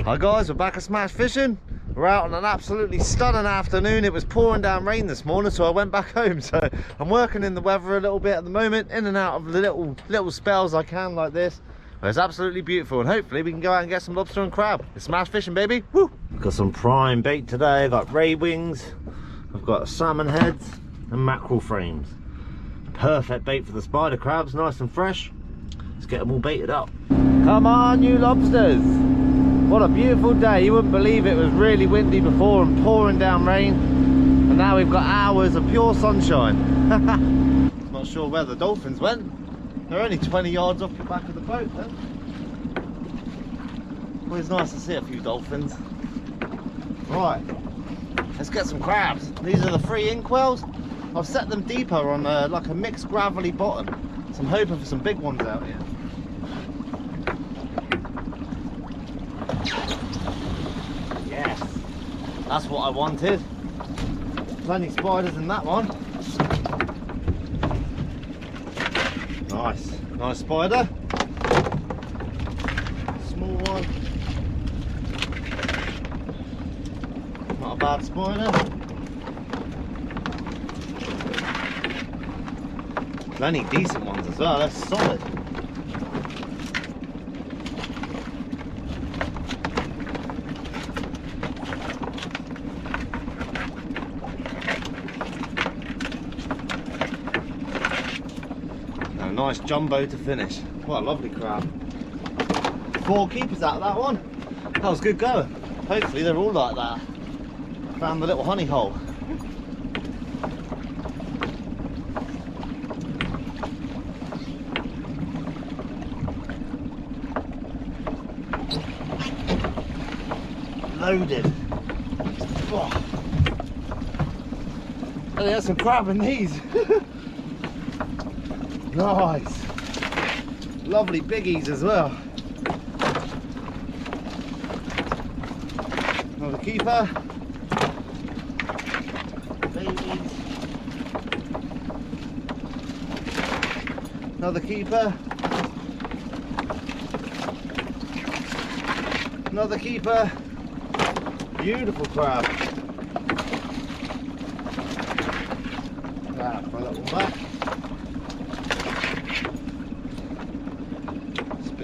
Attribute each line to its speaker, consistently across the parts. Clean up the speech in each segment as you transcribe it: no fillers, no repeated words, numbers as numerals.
Speaker 1: Hi guys, we're back at Smash Fishing. We're out on an absolutely stunning afternoon. It was pouring down rain this morning, so I went back home. So I'm working in the weather a little bit at the moment, in and out of the little spells I can like this. But it's absolutely beautiful, and hopefully we can go out and get some lobster and crab. It's Smash Fishing, baby. Woo! Got some prime bait today. I've got ray wings, I've got salmon heads and mackerel frames. Perfect bait for the spider crabs, nice and fresh. Let's get them all baited up. Come on, you lobsters. What a beautiful day. You wouldn't believe it was really windy before and pouring down rain, and now we've got hours of pure sunshine. Not sure where the dolphins went. They're only 20 yards off the back of the boat then. Always nice to see a few dolphins. Right, let's get some crabs. These are the 3 inkwells. I've set them deeper on like a mixed gravelly bottom, so I'm hoping for some big ones out here. Yes, that's what I wanted. Plenty spiders in that one. Nice spider. Small one. Not a bad spider. Plenty decent ones as well, that's solid. Nice jumbo to finish. What a lovely crab. 4 keepers out of that one. That was good going. Hopefully they're all like that. Found the little honey hole. Loaded. Oh. And there's some crab in these. Nice. Lovely biggies as well. Another keeper. Babies. Another keeper. Another keeper. Beautiful crab. That for a little back.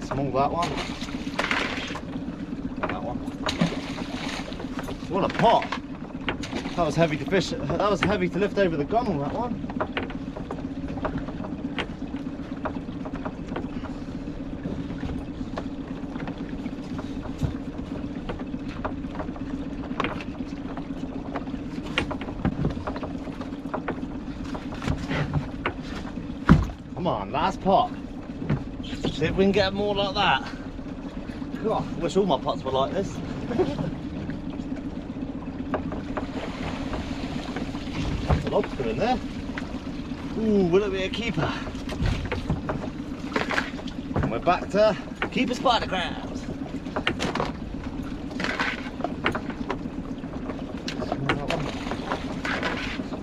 Speaker 1: Small that one. That one. What a pot! That was heavy to fish. That was heavy to lift over the gunnel. That one. Come on, last pot. See if we can get more like that. God, I wish all my pots were like this. There's a lobster in there. Ooh, will it be a keeper? And we're back to keeper spider crabs.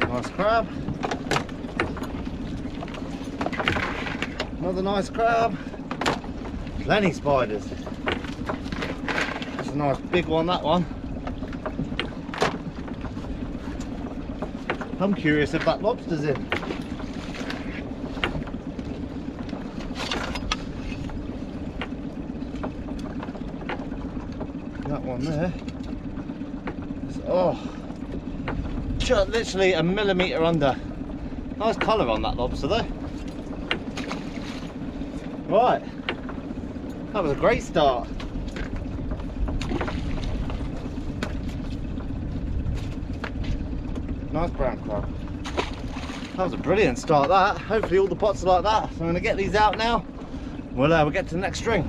Speaker 1: Nice crab. Another nice crab. Plenty spiders. That's a nice big one, that one. I'm curious if that lobster's in. That one there. Oh, just literally a millimetre under. Nice colour on that lobster though. Right. That was a great start. Nice brown crab. That was a brilliant start, that. Hopefully all the pots are like that. So I'm going to get these out now. We'll get to the next string.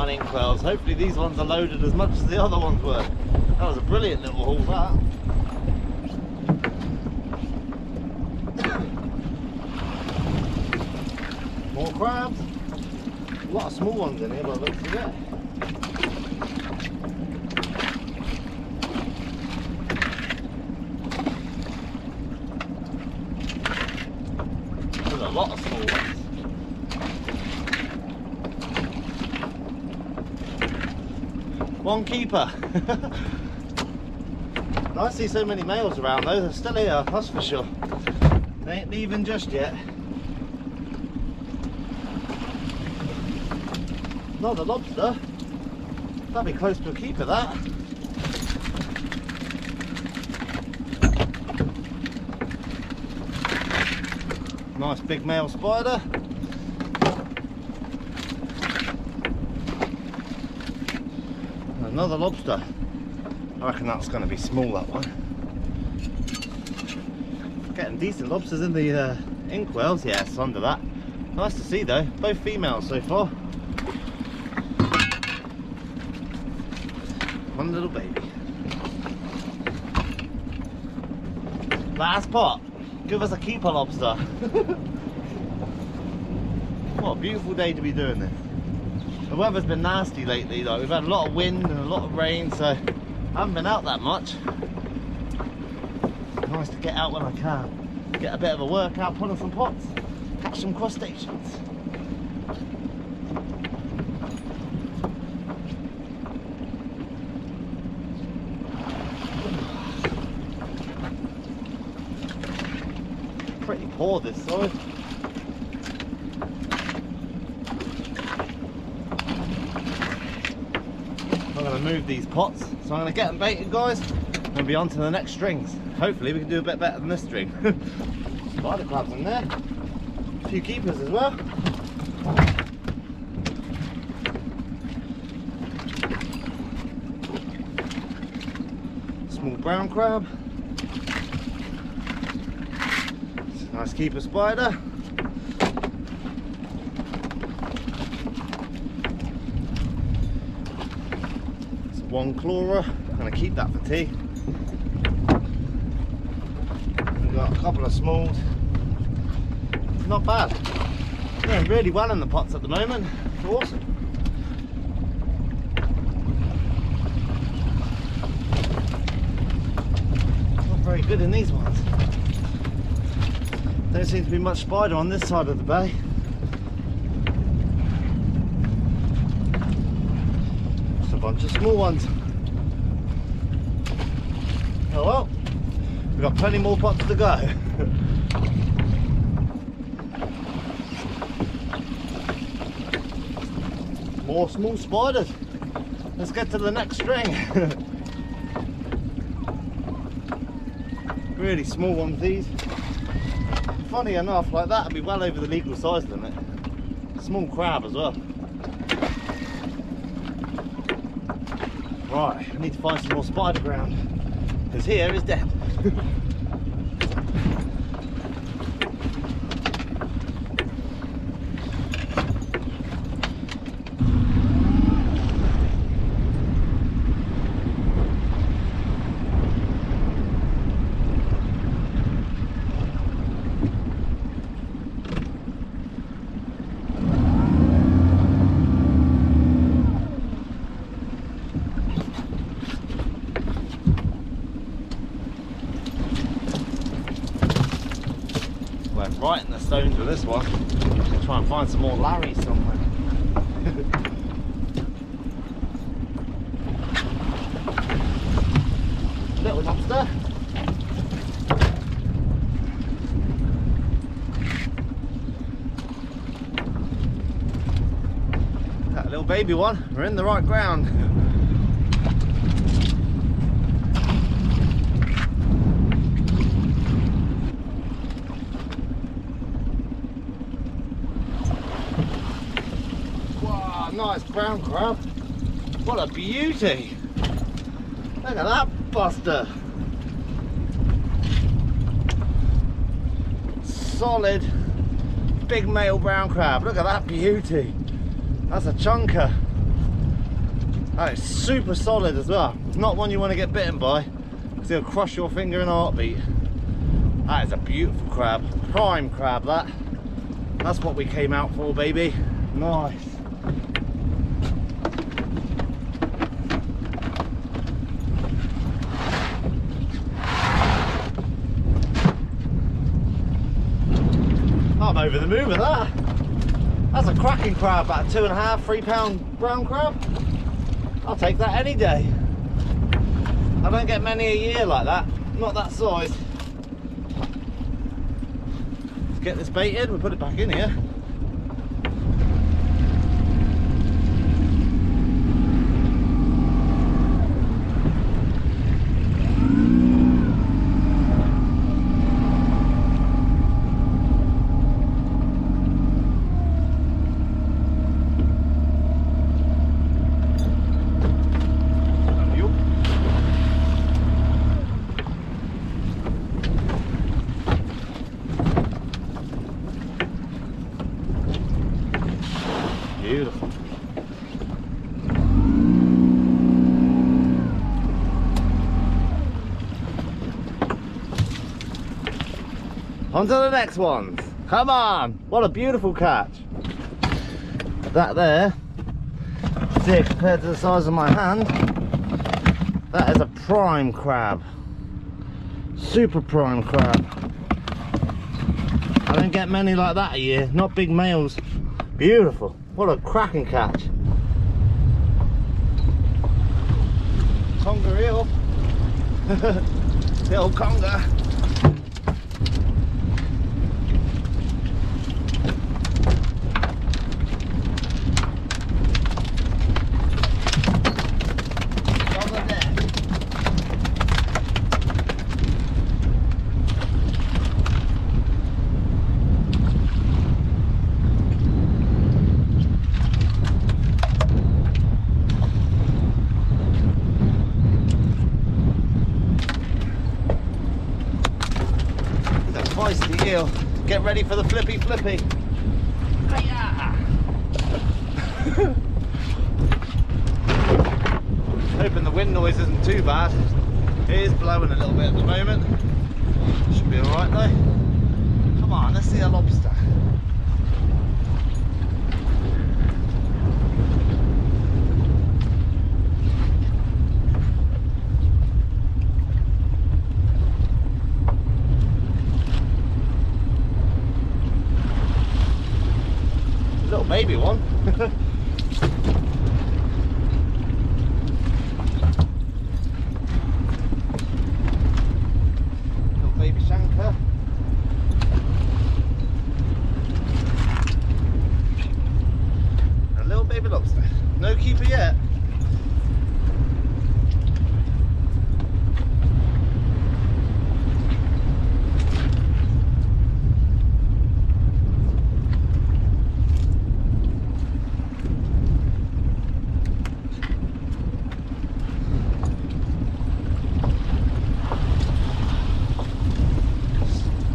Speaker 1: Inkwells. Hopefully these ones are loaded as much as the other ones were. That was a brilliant little haul, that. More crabs. A lot of small ones in here, but looks at it. There's a lot of small ones. One keeper. I see so many males around though, they're still here, that's for sure. They ain't leaving just yet. Another lobster. That'd be close to a keeper, that. Nice big male spider. Another lobster. I reckon that's going to be small, that one. Getting decent lobsters in the inkwells. Yeah, it's under that. Nice to see though. Both females so far. One little baby. Last pot. Give us a keeper lobster. What a beautiful day to be doing this. The weather's been nasty lately though. We've had a lot of wind and a lot of rain, so I haven't been out that much. Nice to get out when I can. Get a bit of a workout, pull on some pots, catch some crustaceans. Pretty poor this side. I'm going to move these pots, so I'm going to get them baited, guys, and be on to the next strings. Hopefully we can do a bit better than this string. Spider crabs in there, a few keepers as well. Small brown crab. Nice keeper spider. One chlorer, I'm going to keep that for tea. We've got a couple of smalls. Not bad. Doing really well in the pots at the moment. It's awesome. Not very good in these ones. Don't seem to be much spider on this side of the bay. Bunch of small ones. Oh well, we've got plenty more pots to go. More small spiders. Let's get to the next string. Really small ones these. Funny enough, like that would be well over the legal size limit. Small crab as well. Right, I need to find some more spider ground, because here is dead. Right in the stones with this one. I'll try and find some more Larry somewhere. Little lobster. That little baby one. We're in the right ground. Nice brown crab. What a beauty. Look at that buster. Solid big male brown crab. Look at that beauty. That's a chunker. That is super solid as well. It's not one you want to get bitten by, because it'll crush your finger in a heartbeat. That is a beautiful crab. Prime crab, that. That's what we came out for, baby. Nice. I'm over the moon with that. That's a cracking crab, about a 2.5, 3 pound brown crab. I'll take that any day. I don't get many a year like that, not that size. Let's get this baited, we'll put it back in here. Beautiful. On to the next one. Come on. What a beautiful catch. That there, see, compared to the size of my hand, that is a prime crab. Super prime crab. I don't get many like that a year, not big males. Beautiful. What a cracking catch. Conger eel. The old conger. Feisty eel. Get ready for the flippy. Hi-ya! Hoping the wind noise isn't too bad. It is blowing a little bit at the moment. Should be alright though. Come on, let's see a lobster. Little baby one. Little baby shanker. A little baby lobster. No keeper yet.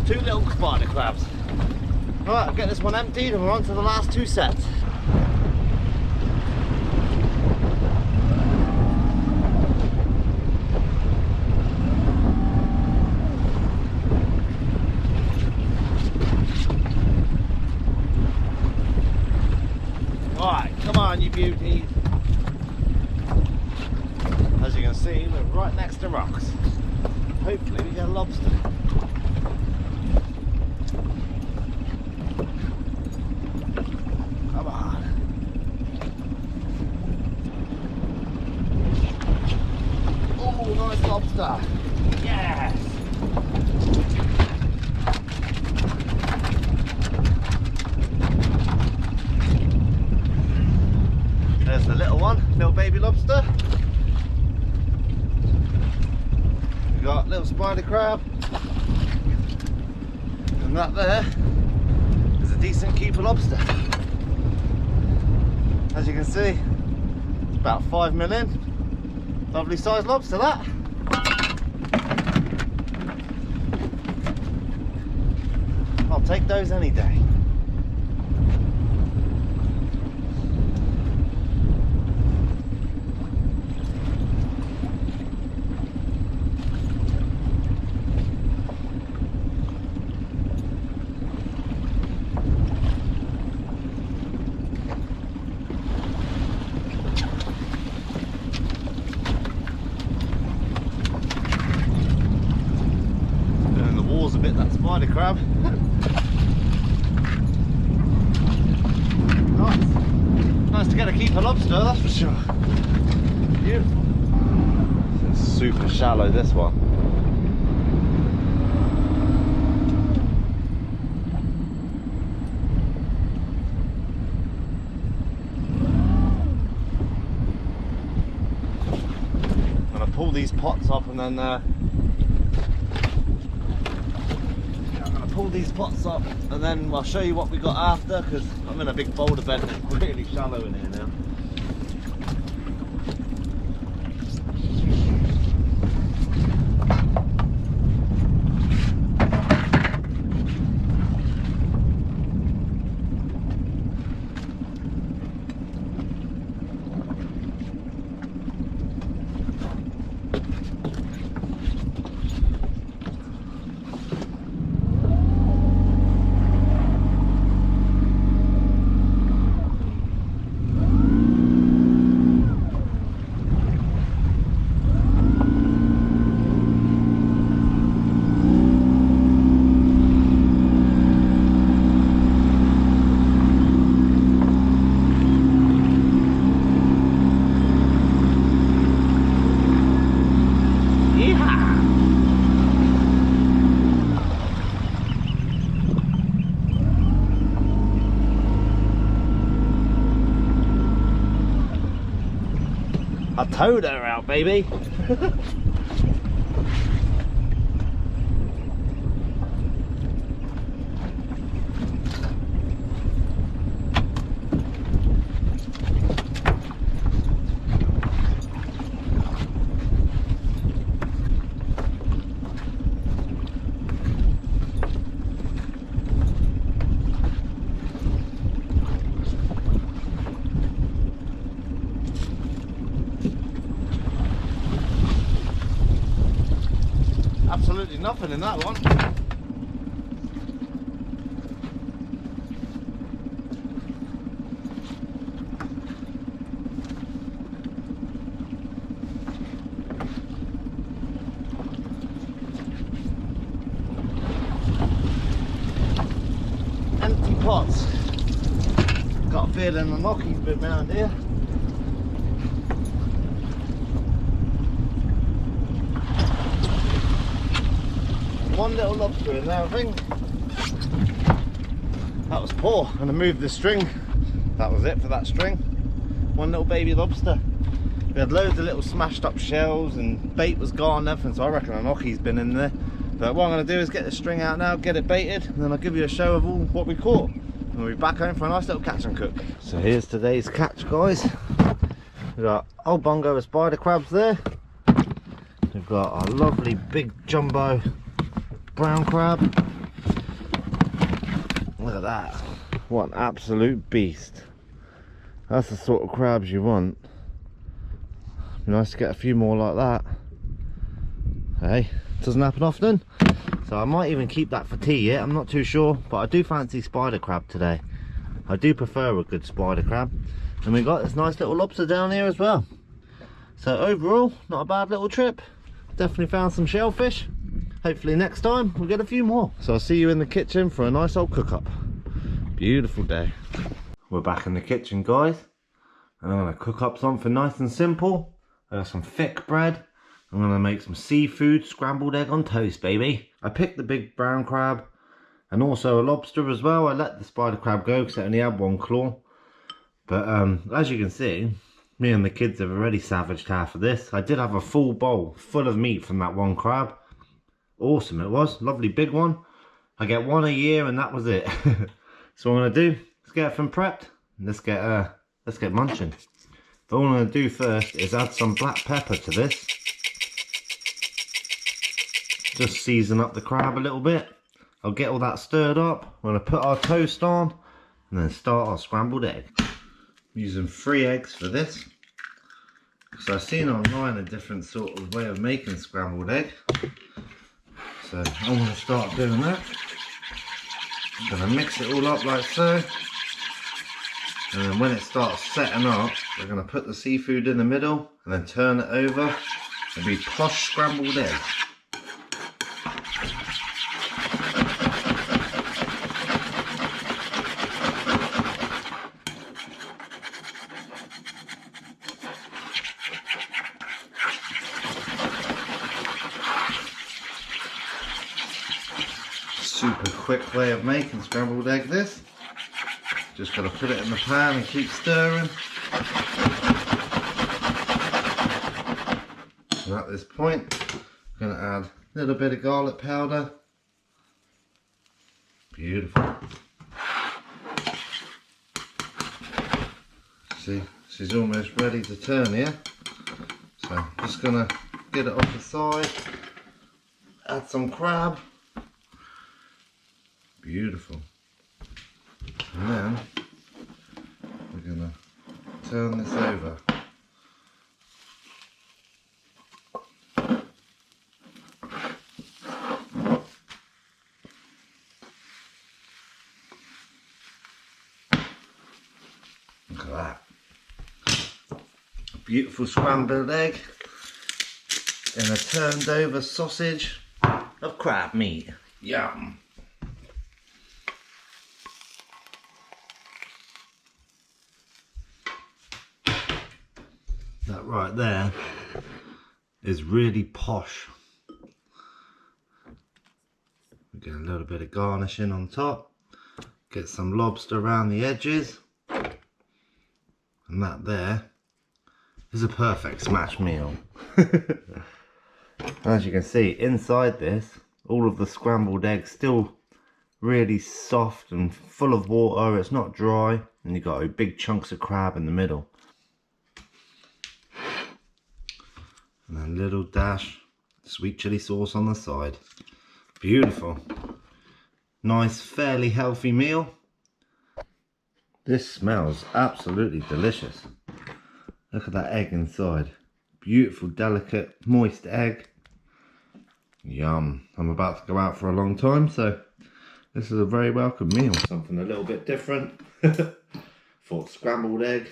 Speaker 1: Two little spider crabs. Right, I'll get this one emptied and we're on to the last two sets. Alright, come on you beauties. As you can see, we're right next to rocks. Hopefully we get a lobster. Come on. Oh, nice lobster. Yes. There's the little one, little baby lobster. We've got little spider crab. And that there is a decent keeper lobster. As you can see, it's about 5 million. Lovely sized lobster that. I'll take those any day. A bit that spider crab. Nice to get a keeper lobster, that's for sure. Beautiful. It's super shallow, this one. I'm gonna pull these pots up and then pull these pots up and then I'll show you what we got after, because I'm in a big boulder bed and it's really shallow in here now. I towed her out, baby. Absolutely nothing in that one. Empty pots. Got a feeling the Noki's been round here. One little lobster in there, I think. That was poor, and I moved the string. That was it for that string. One little baby lobster. We had loads of little smashed up shells and bait was gone and everything, so I reckon an Noki's been in there. But what I'm going to do is get the string out now, get it baited, and then I'll give you a show of all what we caught. And we'll be back home for a nice little catch and cook. So here's today's catch, guys. We've got a whole bungo of spider crabs there. We've got a lovely big jumbo brown crab. Look at that. What an absolute beast. That's the sort of crabs you want. Be nice to get a few more like that. Hey, doesn't happen often. So I might even keep that for tea yet, I'm not too sure. But I do fancy spider crab today. I do prefer a good spider crab. And we got this nice little lobster down here as well. So overall, not a bad little trip. Definitely found some shellfish. Hopefully next time we'll get a few more. So I'll see you in the kitchen for a nice old cook up. Beautiful day. We're back in the kitchen, guys, and I'm going to cook up something nice and simple. I got some thick bread. I'm going to make some seafood scrambled egg on toast, baby. I picked the big brown crab and also a lobster as well. I let the spider crab go because it only had one claw. But as you can see, me and the kids have already savaged half of this. I did have a full bowl full of meat from that one crab. Awesome it was, lovely big one. I get one a year and that was it. So what I'm gonna do, let's get everything prepped and let's get munching. But all I'm gonna do first is add some black pepper to this. Just season up the crab a little bit. I'll get all that stirred up. We're gonna put our toast on and then start our scrambled egg. I'm using 3 eggs for this. So I've seen online a different sort of way of making scrambled egg. So I'm going to start doing that. I'm going to mix it all up like so. And then when it starts setting up, we're going to put the seafood in the middle and then turn it over. It'll be posh scrambled egg. Super quick way of making scrambled egg this. Just got to put it in the pan and keep stirring. And at this point, I'm going to add a little bit of garlic powder. Beautiful. See, she's almost ready to turn here. So I'm just going to get it off the side. Add some crab. Beautiful. And then we're going to turn this over. Look at that. A beautiful scrambled egg in a turned over sausage of crab meat. Yum. That right there is really posh. We get a little bit of garnishing on top. Get some lobster around the edges. And that there is a perfect smash meal. As you can see, inside this, all of the scrambled eggs still really soft and full of water. It's not dry, and you've got big chunks of crab in the middle. And then a little dash sweet chili sauce on the side. Beautiful. Nice, fairly healthy meal. This smells absolutely delicious. Look at that egg inside. Beautiful, delicate, moist egg. Yum. I'm about to go out for a long time, so this is a very welcome meal. Something a little bit different. Thought scrambled egg.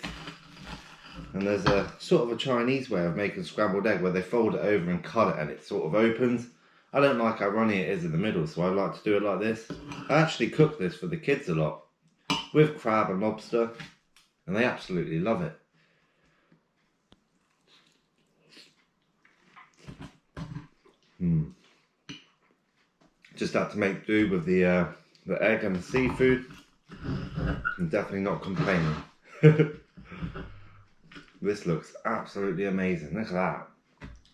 Speaker 1: And there's a sort of a Chinese way of making scrambled egg where they fold it over and cut it and it sort of opens. I don't like how runny it is in the middle, so I like to do it like this. I actually cook this for the kids a lot with crab and lobster, and they absolutely love it. Just had to make do with the egg and the seafood. I'm definitely not complaining. This looks absolutely amazing. Look at that.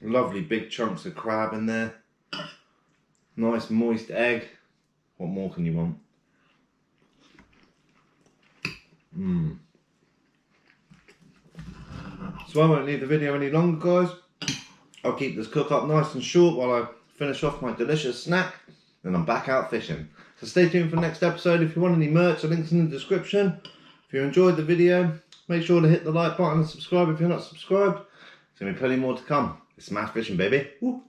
Speaker 1: Lovely big chunks of crab in there. Nice moist egg. What more can you want? So I won't leave the video any longer, guys. I'll keep this cook up nice and short while I finish off my delicious snack. Then I'm back out fishing. So stay tuned for the next episode. If you want any merch, the link's in the description. If you enjoyed the video, make sure to hit the like button and subscribe if you're not subscribed. There's going to be plenty more to come. It's Smash Fishing, baby. Woo.